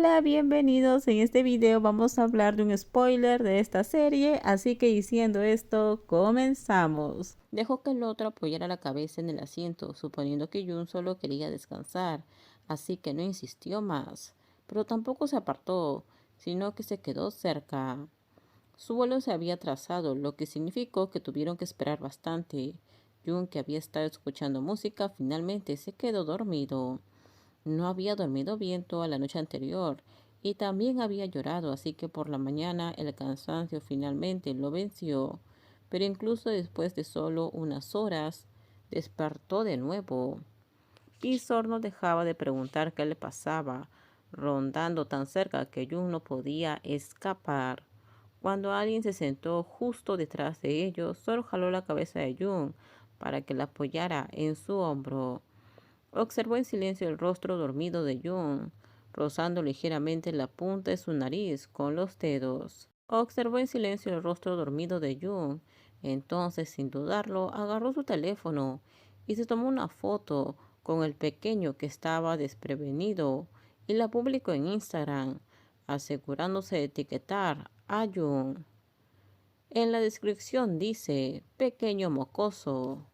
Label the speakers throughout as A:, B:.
A: Hola, bienvenidos. En este video vamos a hablar de un spoiler de esta serie, así que diciendo esto, comenzamos. Dejó que el otro apoyara la cabeza en el asiento, suponiendo que Jun solo quería descansar, así que no insistió más. Pero tampoco se apartó, sino que se quedó cerca. Su vuelo se había atrasado, lo que significó que tuvieron que esperar bastante. Jun, que había estado escuchando música, finalmente se quedó dormido. No había dormido bien toda la noche anterior y también había llorado, así que por la mañana el cansancio finalmente lo venció, pero incluso después de solo unas horas despertó de nuevo. Isor no dejaba de preguntar qué le pasaba, rondando tan cerca que Jun no podía escapar. Cuando alguien se sentó justo detrás de ellos, Sor jaló la cabeza de Jun para que la apoyara en su hombro. Observó en silencio el rostro dormido de Jun, rozando ligeramente la punta de su nariz con los dedos. Observó en silencio el rostro dormido de Jun. Entonces, sin dudarlo, agarró su teléfono y se tomó una foto con el pequeño que estaba desprevenido y la publicó en Instagram, asegurándose de etiquetar a Jun. En la descripción dice, pequeño mocoso.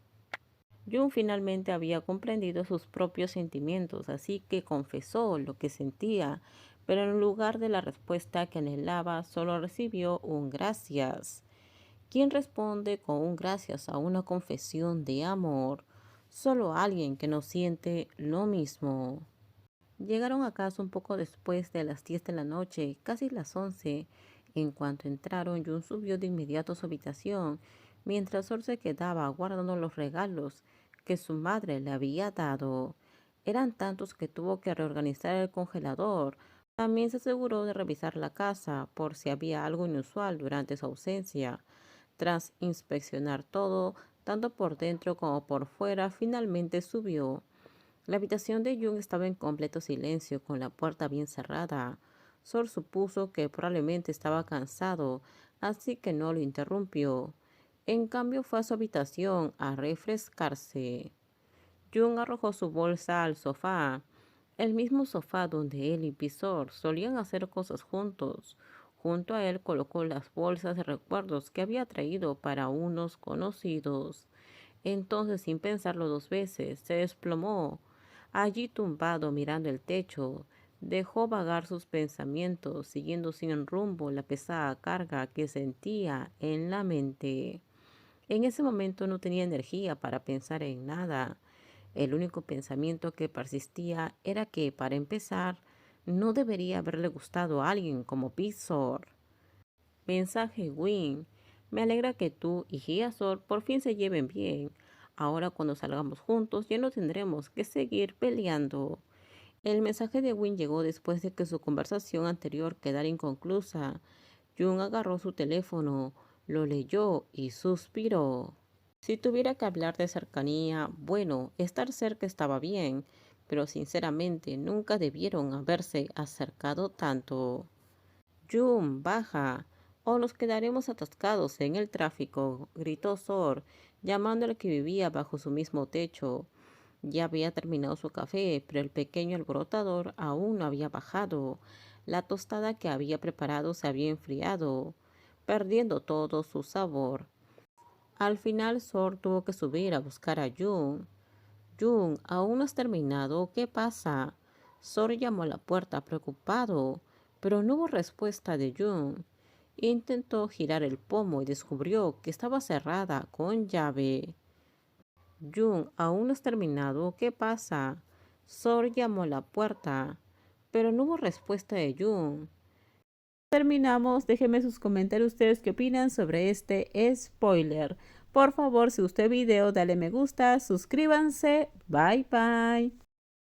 A: Jun finalmente había comprendido sus propios sentimientos, así que confesó lo que sentía, pero en lugar de la respuesta que anhelaba, solo recibió un gracias. ¿Quién responde con un gracias a una confesión de amor? Solo alguien que no siente lo mismo. Llegaron a casa un poco después de las 10 de la noche, casi las 11. En cuanto entraron, Jun subió de inmediato a su habitación, mientras Sol se quedaba guardando los regalos que su madre le había dado. Eran tantos que tuvo que reorganizar el congelador. También se aseguró de revisar la casa por si había algo inusual durante su ausencia. Tras inspeccionar todo, tanto por dentro como por fuera, finalmente subió. La habitación de Jung estaba en completo silencio, con la puerta bien cerrada. Sol supuso que probablemente estaba cansado, así que no lo interrumpió. En cambio fue a su habitación a refrescarse. Jung arrojó su bolsa al sofá, el mismo sofá donde él y Pisor solían hacer cosas juntos. Junto a él colocó las bolsas de recuerdos que había traído para unos conocidos. Entonces, sin pensarlo dos veces, se desplomó. Allí tumbado mirando el techo, dejó vagar sus pensamientos, siguiendo sin rumbo la pesada carga que sentía en la mente. En ese momento no tenía energía para pensar en nada. El único pensamiento que persistía era que, para empezar, no debería haberle gustado a alguien como Pizor. Mensaje Win. Me alegra que tú y Giazor por fin se lleven bien. Ahora cuando salgamos juntos ya no tendremos que seguir peleando. El mensaje de Win llegó después de que su conversación anterior quedara inconclusa. Jun agarró su teléfono, lo leyó y suspiró. Si tuviera que hablar de cercanía, bueno, estar cerca estaba bien, pero sinceramente nunca debieron haberse acercado tanto. Jun, baja, o nos quedaremos atascados en el tráfico, gritó Sor, llamando al que vivía bajo su mismo techo. Ya había terminado su café, pero el pequeño alborotador aún no había bajado. La tostada que había preparado se había enfriado, perdiendo todo su sabor. Al final, Sor tuvo que subir a buscar a Jun. Jun, ¿aún no has terminado? ¿Qué pasa? Sor llamó a la puerta preocupado, pero no hubo respuesta de Jun. Intentó girar el pomo y descubrió que estaba cerrada con llave. Jun, ¿aún no has terminado? ¿Qué pasa? Sor llamó a la puerta, pero no hubo respuesta de Jun. Terminamos, déjenme sus comentarios ustedes qué opinan sobre este spoiler. Por favor, si gustó el video, dale me gusta, suscríbanse, bye bye.